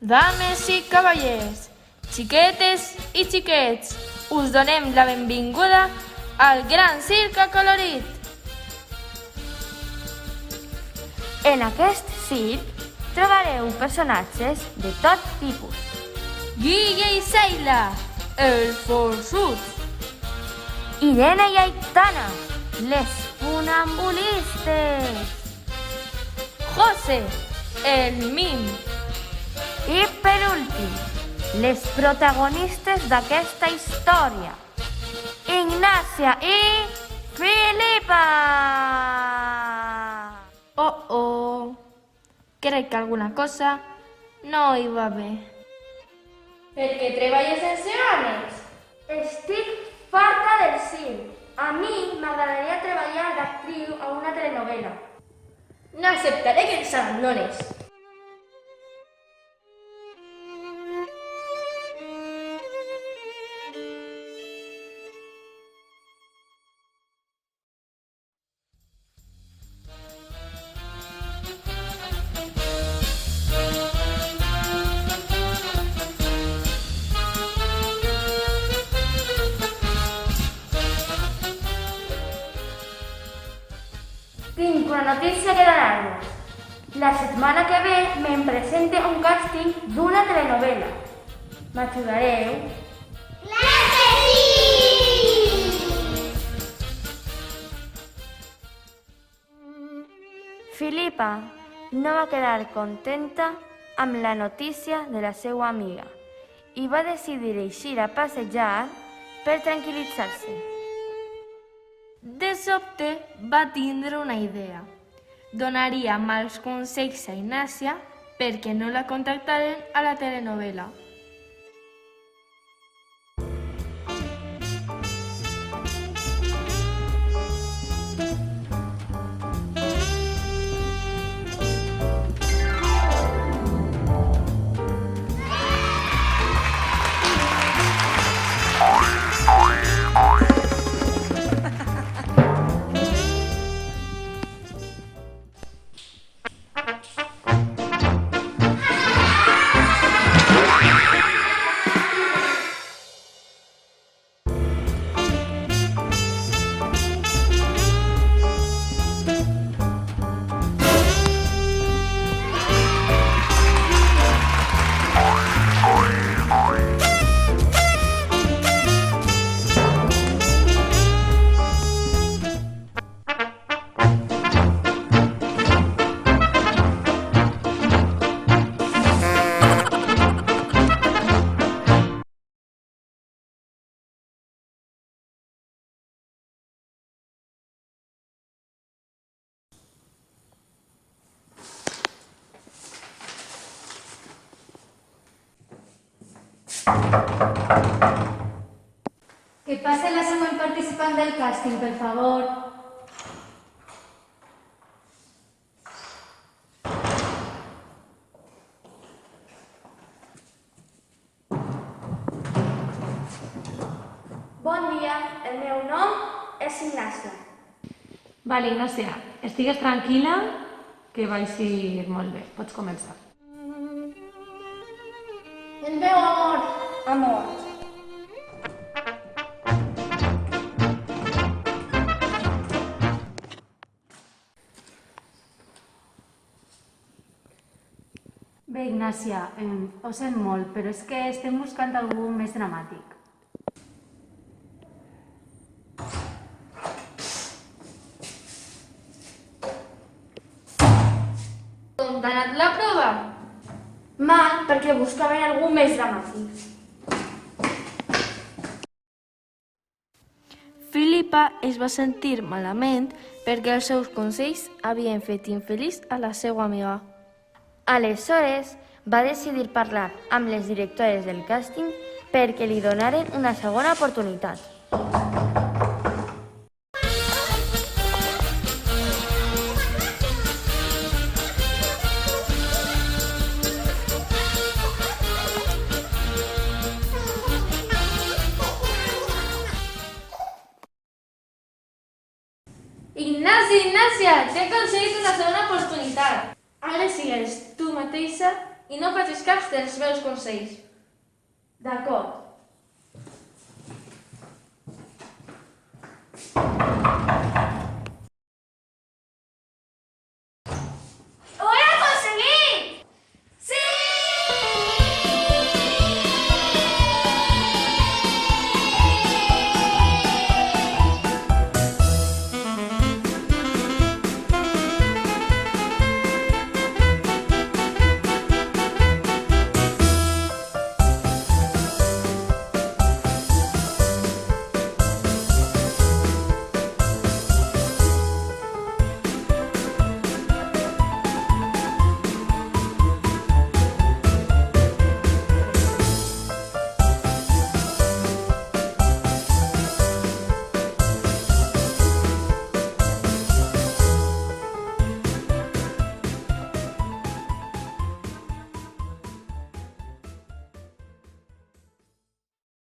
Dames i cavallers, xiquetes i xiquets, us donem la benvinguda al Gran Circ Acolorit. En aquest circ trobareu personatges de tot tipus. Guille i Seila, els forçuts. Irene i Aitana, les funambulistes. José, el mim. I per últim, les protagonistes d'aquesta història, Ignàcia i Filipa. Crec que alguna cosa no hi va bé. Per què treballes sense ganes? Estic farta del circ. A mi m'agradaria treballar d'actriu a una telenovela. No acceptaré que ens abandones. Tinc una notícia que donar-vos. La setmana que ve me'n presente un càsting d'una telenovela. M'ajudareu? ¡Claro que sí! Filipa no va quedar contenta amb la notícia de la seva amiga i va decidir eixir a passejar per tranquil·litzar-se. De sobte va tindre una idea. Donaria mals consells a Ignàcia perquè no la contactaren a la telenovela. Que pase la següent participant del càsting, per favor. Bon dia, el meu nom és Ignàcia. Vale, Ignàcia, estigues tranquil·la, que va eixir molt bé. Pots començar. El meu amor, amor. Bé, Ignàcia, ho sent molt, però és que estem buscant algú més dramàtic. Com t'ha anat la prova? Mal, perquè buscaven algú més dramàtic. Filipa es va sentir malament perquè els seus consells havien fet infeliç a la seva amiga. Aleshores, va decidir parlar amb les directores del càsting perquè li donaren una segona oportunitat. Ignasi, Ignàcia, t'he aconseguit una segona oportunitat. Ara sigues tu mateixa i no facis cas dels meus consells. D'acord,